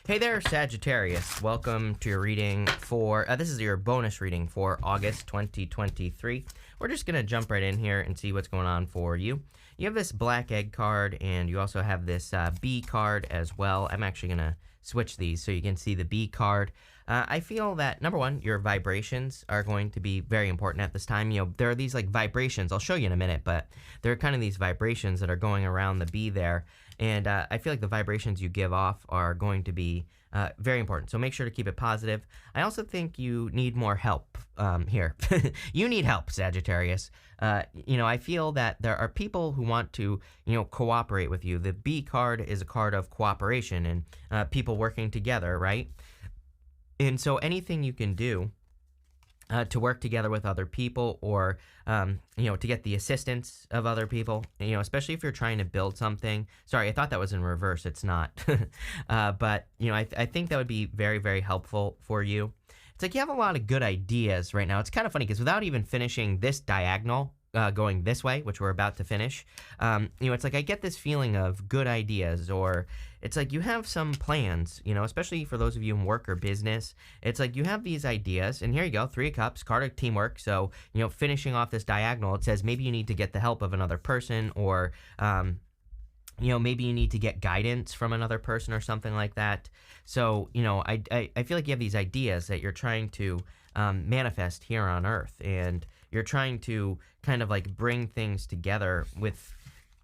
Hey there, Sagittarius. Welcome to your reading for, this is your bonus reading for August 2023. We're just going to jump right in here and see what's going on for you. You have this black egg card, and you also have this bee card as well. I'm actually going to switch these so you can see the bee card. I feel that, number one, your vibrations are going to be very important at this time. You know, there are these like vibrations, I'll show you in a minute, but there are kind of these vibrations that are going around the bee there. And I feel like the vibrations you give off are going to be very important. So make sure to keep it positive. I also think you need more help here. You need help, Sagittarius. I feel that there are people who want to, cooperate with you. The B card is a card of cooperation and people working together, right? And so anything you can do to work together with other people or, to get the assistance of other people, especially if you're trying to build something. Sorry, I thought that was in reverse. It's not. But I think that would be very, very helpful for you. It's like you have a lot of good ideas right now. It's kind of funny because without even finishing this diagonal, going this way, which we're about to finish, it's like I get this feeling of good ideas, or it's like you have some plans, especially for those of you in work or business. It's like you have these ideas, and here you go, Three of Cups, card of teamwork. So, finishing off this diagonal, it says maybe you need to get the help of another person, or, maybe you need to get guidance from another person or something like that. So, I feel like you have these ideas that you're trying to manifest here on Earth, and you're trying to kind of like bring things together with,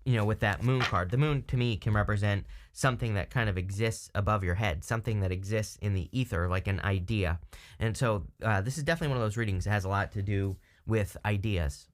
with that moon card. The moon to me can represent something that kind of exists above your head, something that exists in the ether, like an idea. And so this is definitely one of those readings that has a lot to do with ideas.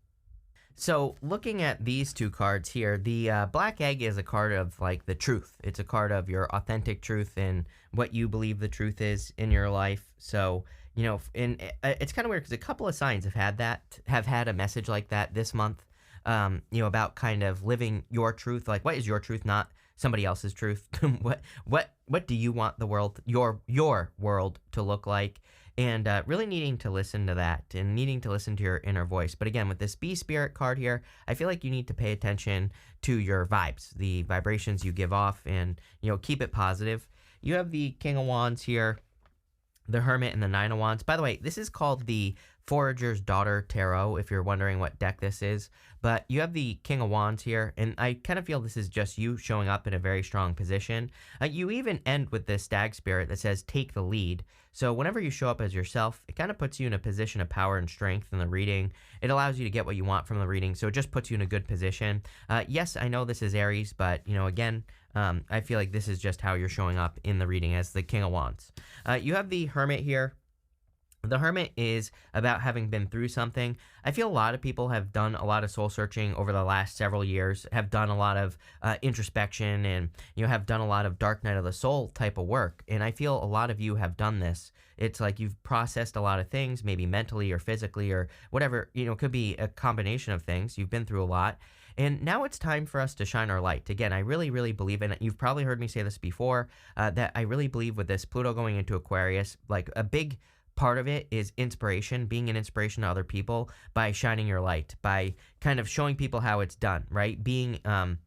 So looking at these two cards here, the black egg is a card of like the truth. It's a card of your authentic truth and what you believe the truth is in your life. So, it's kind of weird because a couple of signs have had a message like that this month, about kind of living your truth. Like, what is your truth, not somebody else's truth? What do you want the world, your world to look like? And really needing to listen to that and needing to listen to your inner voice. But again, with this bee spirit card here, I feel like you need to pay attention to your vibes, the vibrations you give off, and, keep it positive. You have the King of Wands here, the Hermit, and the Nine of Wands. By the way, this is called the Forager's Daughter Tarot, if you're wondering what deck this is. But you have the King of Wands here, and I kind of feel this is just you showing up in a very strong position. You even end with this Stag Spirit that says, take the lead. So whenever you show up as yourself, it kind of puts you in a position of power and strength in the reading. It allows you to get what you want from the reading, so it just puts you in a good position. Yes, I know this is Aries, but, again, I feel like this is just how you're showing up in the reading as the King of Wands. You have the Hermit here. The Hermit is about having been through something. I feel a lot of people have done a lot of soul searching over the last several years, have done a lot of introspection, and have done a lot of dark night of the soul type of work. And I feel a lot of you have done this. It's like you've processed a lot of things, maybe mentally or physically or whatever. It could be a combination of things. You've been through a lot. And now it's time for us to shine our light. Again, I really, really believe in it. You've probably heard me say this before, that I really believe with this Pluto going into Aquarius, like a big part of it is inspiration, being an inspiration to other people by shining your light, by kind of showing people how it's done, right? Being an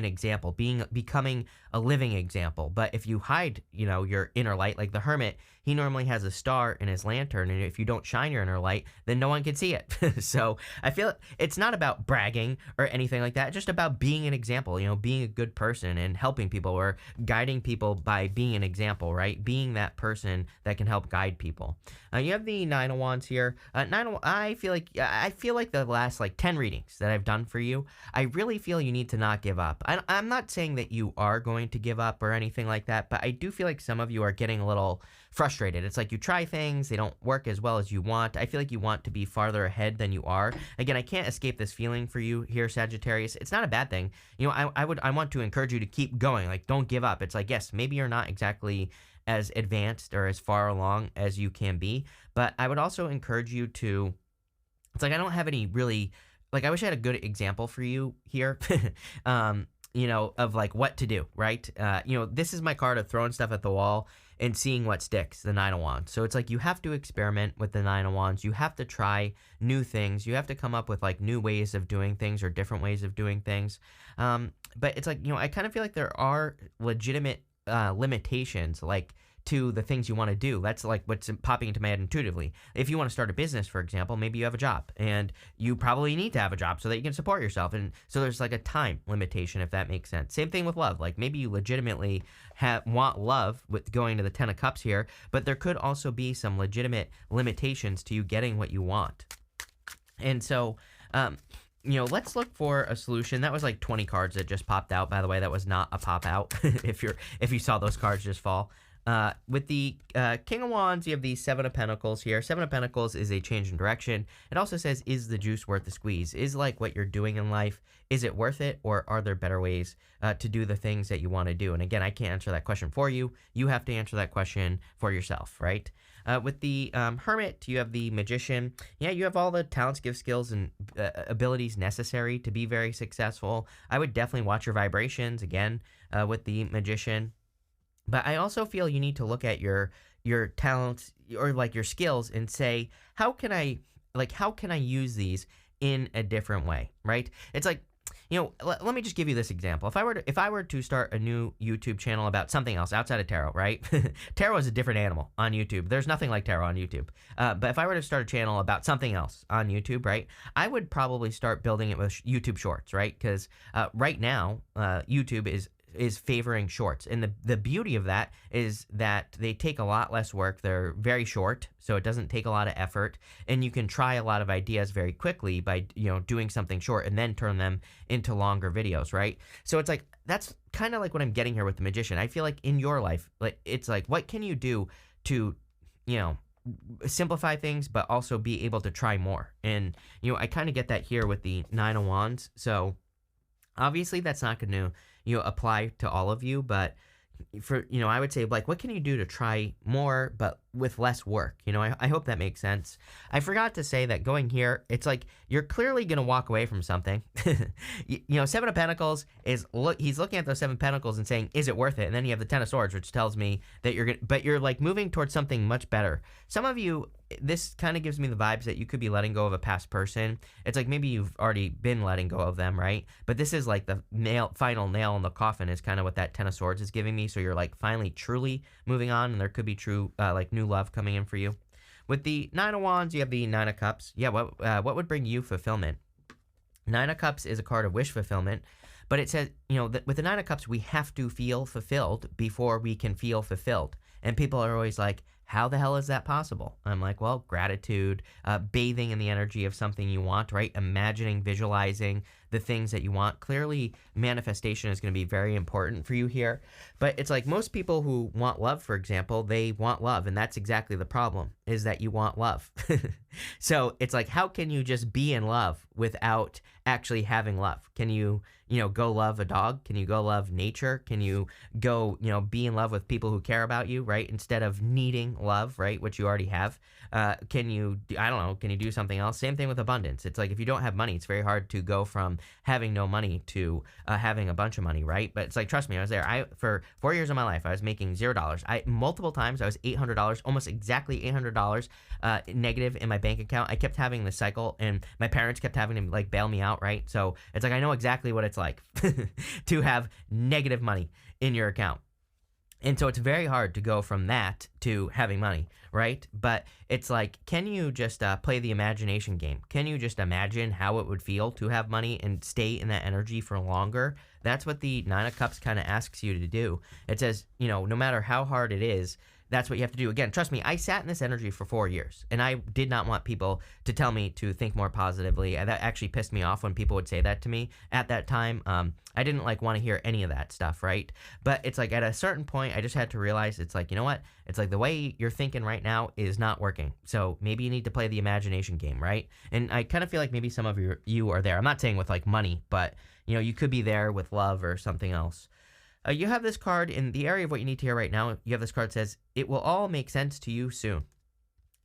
example, becoming a living example. But if you hide, your inner light, like the Hermit, he normally has a star in his lantern, and if you don't shine your inner light, then no one can see it. So I feel it's not about bragging or anything like that, just about being an example, being a good person and helping people or guiding people by being an example, right? Being that person that can help guide people. You have the Nine of Wands here. I feel like the last 10 readings that I've done for you, I really feel you need to not give up. I'm not saying that you are going to give up or anything like that, but I do feel like some of you are getting a little frustrated. It's like you try things, they don't work as well as you want. I feel like you want to be farther ahead than you are. Again, I can't escape this feeling for you here, Sagittarius. It's not a bad thing. I want to encourage you to keep going. Like, don't give up. It's like, yes, maybe you're not exactly as advanced or as far along as you can be, but I would also encourage you to, it's like I don't have any really, I wish I had a good example for you here. Of like what to do, right? This is my card of throwing stuff at the wall and seeing what sticks, the Nine of Wands. So it's like you have to experiment with the Nine of Wands. You have to try new things. You have to come up with new ways of doing things or different ways of doing things. But it's like, I kind of feel like there are legitimate limitations, like to the things you want to do. That's like what's popping into my head intuitively. If you want to start a business, for example, maybe you have a job and you probably need to have a job so that you can support yourself. And so there's like a time limitation, if that makes sense. Same thing with love. Like maybe you legitimately want love with going to the 10 of Cups here, but there could also be some legitimate limitations to you getting what you want. And so, let's look for a solution. That was like 20 cards that just popped out. By the way, that was not a pop out. if you saw those cards just fall. With the King of Wands, you have the Seven of Pentacles here. Seven of Pentacles is a change in direction. It also says, is the juice worth the squeeze? Is like what you're doing in life, is it worth it? Or are there better ways to do the things that you want to do? And again, I can't answer that question for you. You have to answer that question for yourself, right? With the Hermit, you have the Magician. Yeah, you have all the talents, gifts, skills, and abilities necessary to be very successful. I would definitely watch your vibrations, again, with the Magician. But I also feel you need to look at your talents or like your skills and say, how can I use these in a different way, right? It's like, let me just give you this example. If I were to start a new YouTube channel about something else outside of tarot, right? Tarot is a different animal on YouTube. There's nothing like tarot on YouTube. But if I were to start a channel about something else on YouTube, right, I would probably start building it with YouTube Shorts, right? Because right now, YouTube is favoring shorts. And the beauty of that is that they take a lot less work. They're very short, so it doesn't take a lot of effort. And you can try a lot of ideas very quickly by, doing something short and then turn them into longer videos, right? So it's like, that's kind of like what I'm getting here with the Magician. I feel like in your life, like it's like, what can you do to, simplify things, but also be able to try more? And, I kind of get that here with the Nine of Wands. So obviously that's not going to, apply to all of you, but for, I would say, like, what can you do to try more, but with less work? I hope that makes sense. I forgot to say that going here, it's like, you're clearly going to walk away from something. Seven of Pentacles he's looking at those Seven Pentacles and saying, is it worth it? And then you have the Ten of Swords, which tells me that you're like moving towards something much better. Some of you, this kind of gives me the vibes that you could be letting go of a past person. It's like maybe you've already been letting go of them, right? But this is like the final nail in the coffin is kind of what that Ten of Swords is giving me. So you're like finally truly moving on, and there could be true like new love coming in for you. With the Nine of Wands, you have the Nine of Cups. Yeah, what would bring you fulfillment? Nine of Cups is a card of wish fulfillment, but it says, with the Nine of Cups, we have to feel fulfilled before we can feel fulfilled. And people are always like, how the hell is that possible? I'm like, well, gratitude, bathing in the energy of something you want, right? Imagining, visualizing the things that you want. Clearly, manifestation is going to be very important for you here. But it's like most people who want love, for example, they want love. And that's exactly the problem, is that you want love. So it's like, how can you just be in love without actually having love? Can you, go love a dog? Can you go love nature? Can you go, be in love with people who care about you, right? Instead of needing love, right? Which you already have. Can you do something else? Same thing with abundance. It's like, if you don't have money, it's very hard to go from having no money to having a bunch of money, right? But it's like, trust me, I was there. For 4 years of my life, I was making $0. Multiple times, I was $800, almost exactly $800 negative in my bank account. I kept having this cycle, and my parents kept having to like bail me out, right? So it's like, I know exactly what it's like to have negative money in your account. And so it's very hard to go from that to having money, right? But it's like, can you just play the imagination game? Can you just imagine how it would feel to have money and stay in that energy for longer? That's what the Nine of Cups kind of asks you to do. It says, no matter how hard it is, that's what you have to do. Again, trust me, I sat in this energy for 4 years, and I did not want people to tell me to think more positively. That actually pissed me off when people would say that to me at that time. I didn't want to hear any of that stuff, right? But it's like, at a certain point, I just had to realize, it's like, you know what? It's like, the way you're thinking right now is not working. So maybe you need to play the imagination game, right? And I kind of feel like maybe some of you are there. I'm not saying with like money, but you could be there with love or something else. You have this card in the area of what you need to hear right now. You have this card that says, it will all make sense to you soon.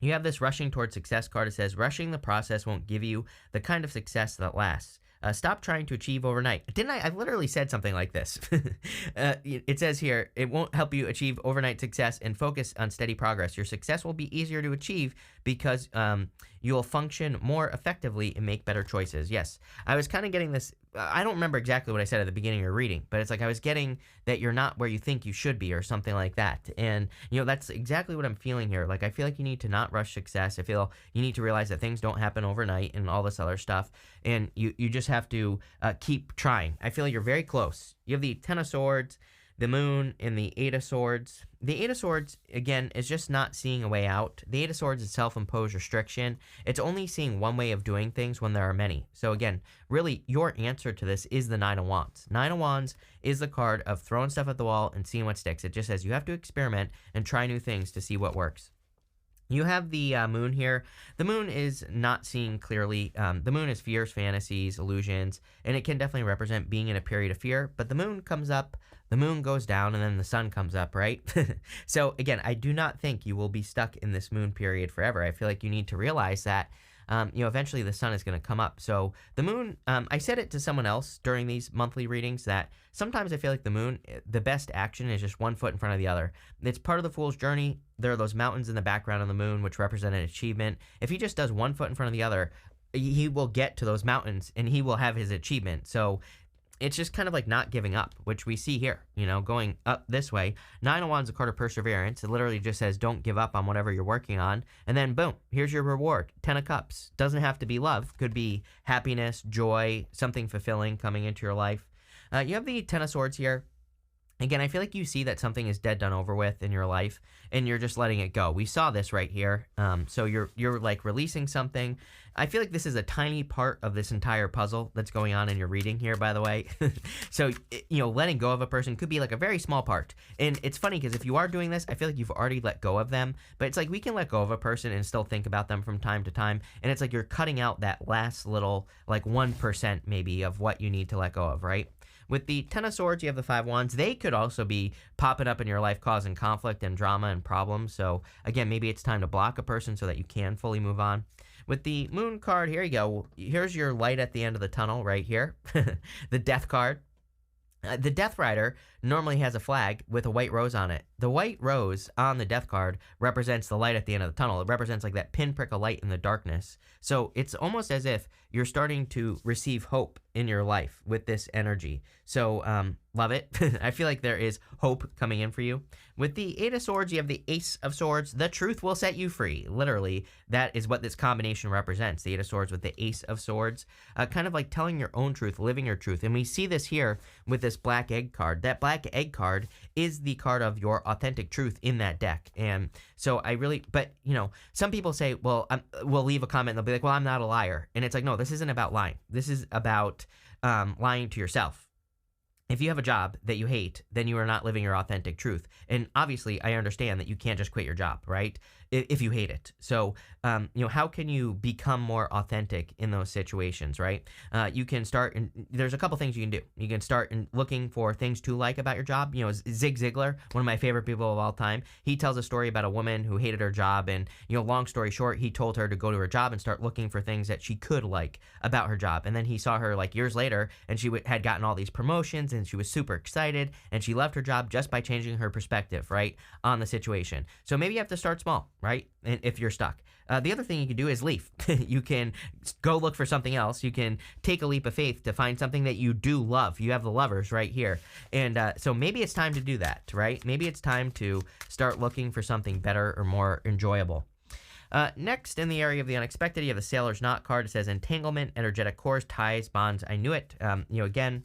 You have this rushing towards success card. It says, rushing the process won't give you the kind of success that lasts. Stop trying to achieve overnight. Didn't I? I literally said something like this. It says here, it won't help you achieve overnight success, and focus on steady progress. Your success will be easier to achieve because you'll function more effectively and make better choices. Yes, I was kind of getting this I don't remember exactly what I said at the beginning of your reading, but it's like I was getting that you're not where you think you should be or something like that. And, that's exactly what I'm feeling here. Like, I feel like you need to not rush success. I feel you need to realize that things don't happen overnight and all this other stuff. And you just have to keep trying. I feel like you're very close. You have the Ten of Swords, the Moon, and the Eight of Swords. The Eight of Swords, again, is just not seeing a way out. The Eight of Swords is self-imposed restriction. It's only seeing one way of doing things when there are many. So again, really, your answer to this is the Nine of Wands. Nine of Wands is the card of throwing stuff at the wall and seeing what sticks. It just says you have to experiment and try new things to see what works. You have the Moon here. The Moon is not seeing clearly. The Moon is fears, fantasies, illusions, and it can definitely represent being in a period of fear. But the Moon comes up, the Moon goes down, and then the Sun comes up, right? So again, I do not think you will be stuck in this Moon period forever. I feel like you need to realize that eventually the Sun is going to come up. So the Moon, I said it to someone else during these monthly readings that sometimes I feel like the Moon, the best action is just one foot in front of the other. It's part of the Fool's journey. There are those mountains in the background of the Moon, which represent an achievement. If he just does one foot in front of the other, he will get to those mountains and he will have his achievement. So it's just kind of like not giving up, which we see here, going up this way. Nine of Wands is a card of perseverance. It literally just says don't give up on whatever you're working on. And then boom, here's your reward. Ten of Cups. Doesn't have to be love. Could be happiness, joy, something fulfilling coming into your life. You have the Ten of Swords here. Again, I feel like you see that something is dead, done, over with in your life, and you're just letting it go. We saw this right here. So you're like releasing something. I feel like this is a tiny part of this entire puzzle that's going on in your reading here, by the way. So, letting go of a person could be like a very small part. And it's funny because if you are doing this, I feel like you've already let go of them. But it's like we can let go of a person and still think about them from time to time. And it's like you're cutting out that last little, like 1% maybe of what you need to let go of, right? With the Ten of Swords, you have the Five Wands. They could also be popping up in your life, causing conflict and drama and problems. So, again, maybe it's time to block a person so that you can fully move on. With the Moon card, here you go. Here's your light at the end of the tunnel right here. The Death card. The Death Rider normally has a flag with a white rose on it. The white rose on the Death card represents the light at the end of the tunnel. It represents like that pinprick of light in the darkness. So it's almost as if you're starting to receive hope in your life with this energy. So love it. I feel like there is hope coming in for you. With the Eight of Swords, you have the Ace of Swords. The truth will set you free. Literally, that is what this combination represents. The Eight of Swords with the Ace of Swords. Kind of like telling your own truth, living your truth. And we see this here with this Black Egg card. That Black Egg card is the card of your authentic truth in that deck. And so some people say, well, we'll leave a comment and they'll be like, well, I'm not a liar. And it's like, no, this isn't about lying. This is about lying to yourself. If you have a job that you hate, then you are not living your authentic truth. And obviously, I understand that you can't just quit your job, right? If you hate it. So, how can you become more authentic in those situations, right? You can start, and there's a couple things you can do. You can start looking for things to like about your job. Zig Ziglar, one of my favorite people of all time, he tells a story about a woman who hated her job. And, long story short, he told her to go to her job and start looking for things that she could like about her job. And then he saw her like years later, and she had gotten all these promotions, and she was super excited, and she loved her job just by changing her perspective, right, on the situation. So maybe you have to start small, right? And if you're stuck. The other thing you can do is leave. You can go look for something else. You can take a leap of faith to find something that you do love. You have the Lovers right here. And so maybe it's time to do that, right? Maybe it's time to start looking for something better or more enjoyable. Next, in the area of the unexpected, you have the Sailor's Knot card. It says entanglement, energetic cores, ties, bonds. I knew it. Again,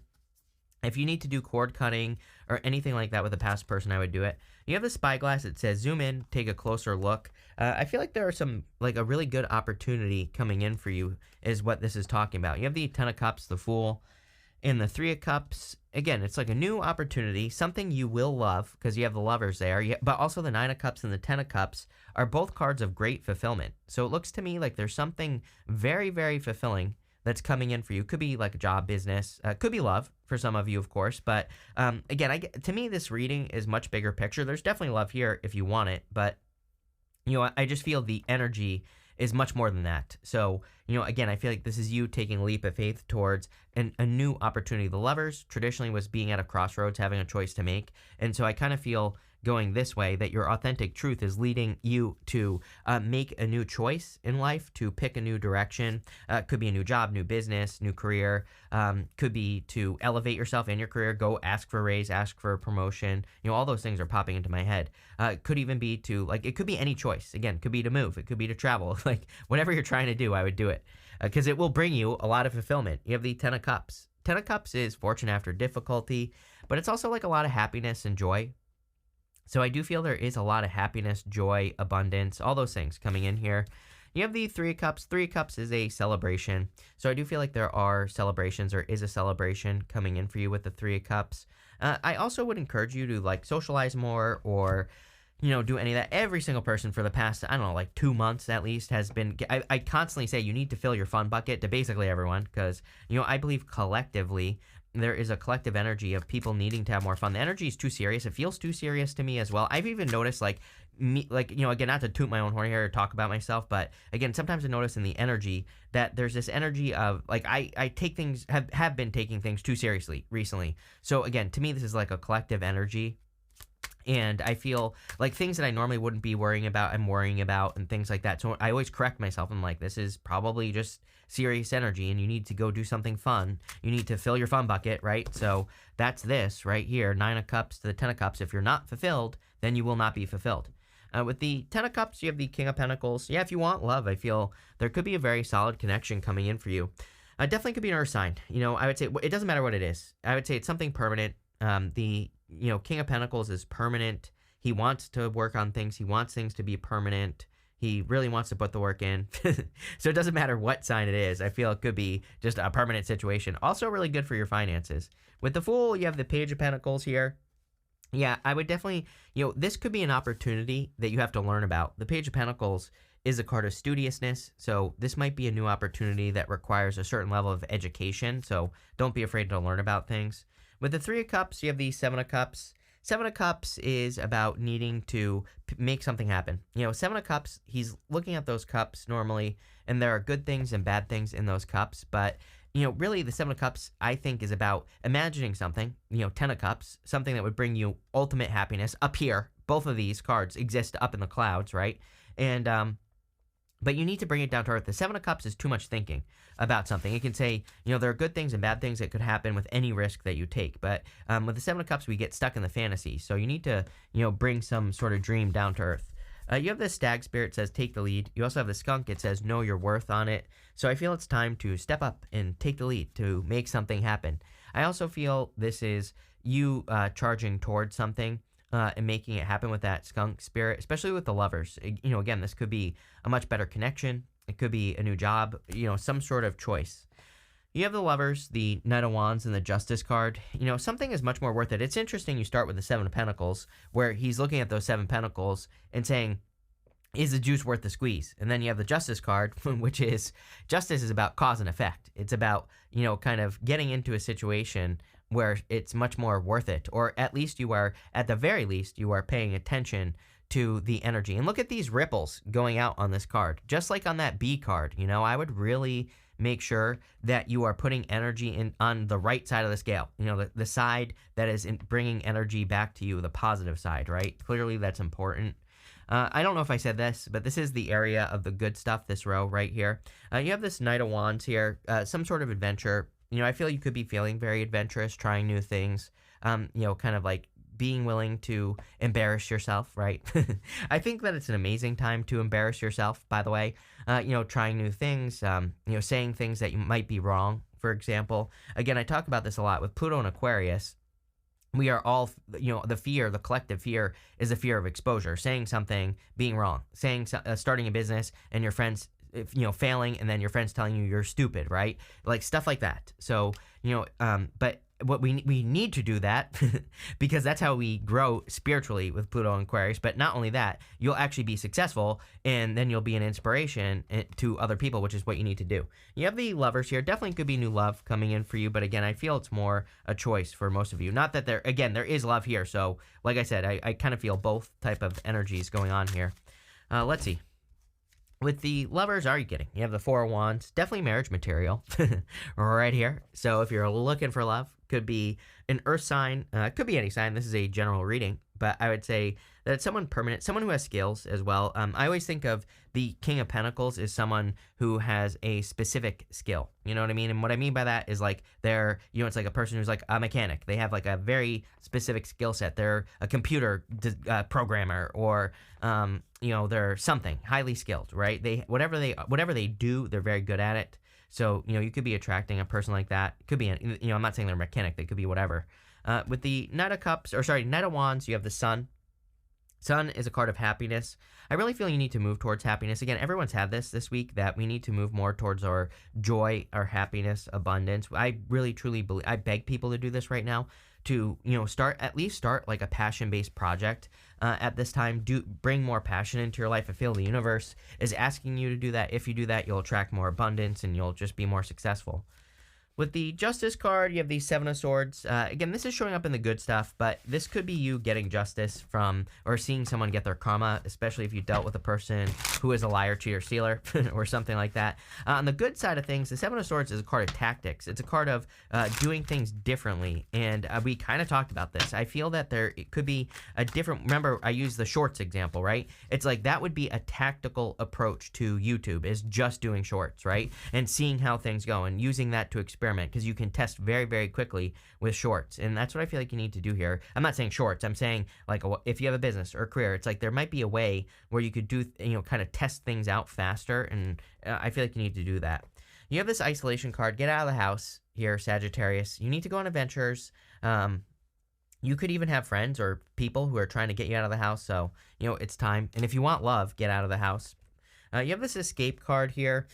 if you need to do cord cutting or anything like that with a past person, I would do it. You have the Spyglass. It says zoom in, take a closer look. I feel like there are some, like a really good opportunity coming in for you is what this is talking about. You have the Ten of Cups, the Fool, and the Three of Cups. Again, it's like a new opportunity, something you will love because you have the Lovers there. But also the Nine of Cups and the Ten of Cups are both cards of great fulfillment. So it looks to me like there's something very, very fulfilling that's coming in for you. Could be like a job, business, could be love for some of you, of course. But again, to me, this reading is much bigger picture. There's definitely love here if you want it, but I just feel the energy is much more than that. So, again, I feel like this is you taking a leap of faith towards a new opportunity. The Lovers traditionally was being at a crossroads, having a choice to make. And so I kind of feel going this way, that your authentic truth is leading you to make a new choice in life, to pick a new direction. Could be a new job, new business, new career. Could be to elevate yourself in your career, go ask for a raise, ask for a promotion. All those things are popping into my head. Could even be to, like, it could be any choice. Again, could be to move. It could be to travel. Like, whatever you're trying to do, I would do it. Because it will bring you a lot of fulfillment. You have the Ten of Cups. Ten of Cups is fortune after difficulty, but it's also like a lot of happiness and joy. So I do feel there is a lot of happiness, joy, abundance, all those things coming in here. You have the Three of Cups. Three of Cups is a celebration. So I do feel like there are celebrations, or is a celebration coming in for you with the Three of Cups. I also would encourage you to, like, socialize more, or do any of that. Every single person for the past, I don't know, like 2 months at least has been, I constantly say you need to fill your fun bucket to basically everyone, because, I believe collectively, there is a collective energy of people needing to have more fun. The energy is too serious. It feels too serious to me as well. I've even noticed, like, me, like, again, not to toot my own horn here or talk about myself, but again, sometimes I notice in the energy that there's this energy of, like, I take things, have been taking things too seriously recently. So again, to me, this is like a collective energy. And I feel like things that I normally wouldn't be worrying about, I'm worrying about, and things like that. So I always correct myself. I'm like, this is probably just serious energy, and you need to go do something fun. You need to fill your fun bucket, right? So that's this right here, Nine of Cups to the Ten of Cups. If you're not fulfilled, then you will not be fulfilled. With the Ten of Cups, you have the King of Pentacles. Yeah, if you want love, I feel there could be a very solid connection coming in for you. Definitely could be an earth sign. I would say it doesn't matter what it is. I would say it's something permanent. The King of Pentacles is permanent. He wants to work on things. He wants things to be permanent. He really wants to put the work in. So it doesn't matter what sign it is. I feel it could be just a permanent situation. Also really good for your finances. With the Fool, you have the Page of Pentacles here. Yeah, I would definitely, this could be an opportunity that you have to learn about. The Page of Pentacles is a card of studiousness. So this might be a new opportunity that requires a certain level of education. So don't be afraid to learn about things. With the Three of Cups, you have the Seven of Cups. Seven of Cups is about needing to make something happen. Seven of Cups, he's looking at those cups normally, and there are good things and bad things in those cups. But, really the Seven of Cups, I think, is about imagining something, Ten of Cups, something that would bring you ultimate happiness up here. Both of these cards exist up in the clouds, right? And, but you need to bring it down to earth. The Seven of Cups is too much thinking about something. It can say, there are good things and bad things that could happen with any risk that you take. But with the Seven of Cups, we get stuck in the fantasy. So you need to, bring some sort of dream down to earth. You have the Stag Spirit, says take the lead. You also have the Skunk. It says know your worth on it. So I feel it's time to step up and take the lead to make something happen. I also feel this is you charging towards something. And making it happen with that Skunk Spirit, especially with the Lovers. Again, this could be a much better connection. It could be a new job, some sort of choice. You have the Lovers, the Knight of Wands, and the Justice card. Something is much more worth it. It's interesting you start with the Seven of Pentacles, where he's looking at those Seven Pentacles and saying, is the juice worth the squeeze? And then you have the Justice card, which is, justice is about cause and effect. It's about, kind of getting into a situation where it's much more worth it, or at least you are, at the very least, you are paying attention to the energy. And look at these ripples going out on this card. Just like on that B card, I would really make sure that you are putting energy in on the right side of the scale. The side that is bringing energy back to you, the positive side, right? Clearly that's important. I don't know if I said this, but this is the area of the good stuff, this row right here. You have this Knight of Wands here, some sort of adventure. I feel you could be feeling very adventurous, trying new things, kind of like being willing to embarrass yourself, right? I think that it's an amazing time to embarrass yourself, by the way, trying new things, saying things that you might be wrong, for example. Again, I talk about this a lot with Pluto and Aquarius. We are all, the collective fear is the fear of exposure, saying something, being wrong, starting a business and your friends failing, and then your friends telling you you're stupid, right? Like stuff like that. So, but what we need to do that because that's how we grow spiritually with Pluto and Aquarius. But not only that, you'll actually be successful, and then you'll be an inspiration to other people, which is what you need to do. You have the Lovers here. Definitely could be new love coming in for you, but again, I feel it's more a choice for most of you. Not that there is love here. So like I said, I kind of feel both type of energies going on here. Let's see. With the lovers, are you kidding? You have the Four of Wands, definitely marriage material right here. So if you're looking for love, could be an earth sign, could be any sign. This is a general reading, but I would say that it's someone permanent, someone who has skills as well. I always think of the King of Pentacles as someone who has a specific skill. You know what I mean? And what I mean by that is like they're, it's like a person who's like a mechanic. They have like a very specific skill set. They're a computer programmer, or they're something highly skilled, right? They whatever they do, they're very good at it. So, you could be attracting a person like that. It could be, I'm not saying they're a mechanic. They could be whatever. With the Knight of Wands, you have the Sun. Sun is a card of happiness. I really feel you need to move towards happiness. Again, everyone's had this week, that we need to move more towards our joy, our happiness, abundance. I really, truly believe, I beg people to do this right now, to, at least start like a passion-based project at this time. Bring more passion into your life. I feel the universe is asking you to do that. If you do that, you'll attract more abundance and you'll just be more successful. With the Justice card, you have the Seven of Swords. Again, this is showing up in the good stuff, but this could be you getting justice from, or seeing someone get their karma, especially if you dealt with a person who is a liar, cheater, stealer, or something like that. On the good side of things, the Seven of Swords is a card of tactics. It's a card of doing things differently, and we kind of talked about this. I feel that it could be a different, remember, I used the shorts example, right? It's like that would be a tactical approach to YouTube, is just doing shorts, right? And seeing how things go and using that to experiment, because you can test very, very quickly with shorts. And that's what I feel like you need to do here. I'm not saying shorts. I'm saying like if you have a business or a career, it's like there might be a way where you could do, kind of test things out faster. And I feel like you need to do that. You have this isolation card. Get out of the house here, Sagittarius. You need to go on adventures. You could even have friends or people who are trying to get you out of the house. So, it's time. And if you want love, get out of the house. You have this escape card here.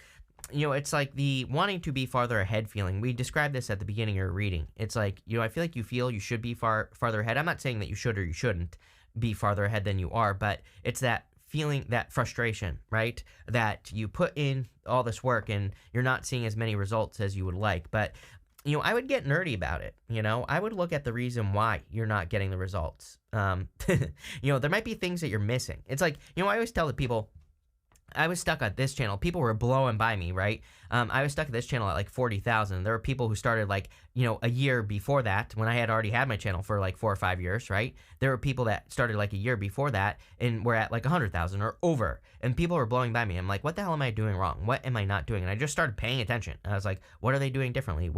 It's like the wanting to be farther ahead feeling. We described this at the beginning of your reading. It's like, I feel like you should be farther ahead. I'm not saying that you should or you shouldn't be farther ahead than you are, but it's that feeling, that frustration, right? That you put in all this work and you're not seeing as many results as you would like. But, I would get nerdy about it. I would look at the reason why you're not getting the results. There might be things that you're missing. It's like, I always tell the people, I was stuck at this channel. People were blowing by me, right? I was stuck at this channel at like 40,000. There were people who started like, a year before that, when I had already had my channel for like 4 or 5 years, right? There were people that started like a year before that and were at like 100,000 or over. And people were blowing by me. I'm like, what the hell am I doing wrong? What am I not doing? And I just started paying attention. I was like, what are they doing differently?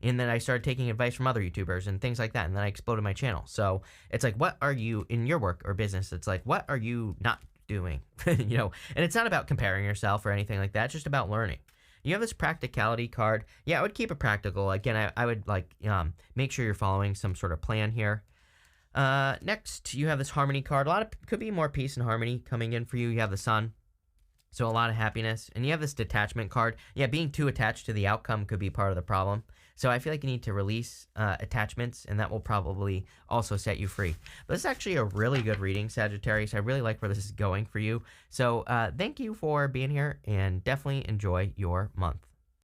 And then I started taking advice from other YouTubers and things like that. And then I exploded my channel. So it's like, what are you in your work or business? It's like, what are you not doing? And it's not about comparing yourself or anything like that. It's just about learning. You have this practicality card. Yeah, I would keep it practical. Again, I would like make sure you're following some sort of plan here. Next, you have this harmony card. Could be more peace and harmony coming in for you. You have the Sun, so a lot of happiness. And you have this detachment card. Yeah, being too attached to the outcome could be part of the problem. So I feel like you need to release attachments, and that will probably also set you free. But this is actually a really good reading, Sagittarius. I really like where this is going for you. So thank you for being here, and definitely enjoy your month.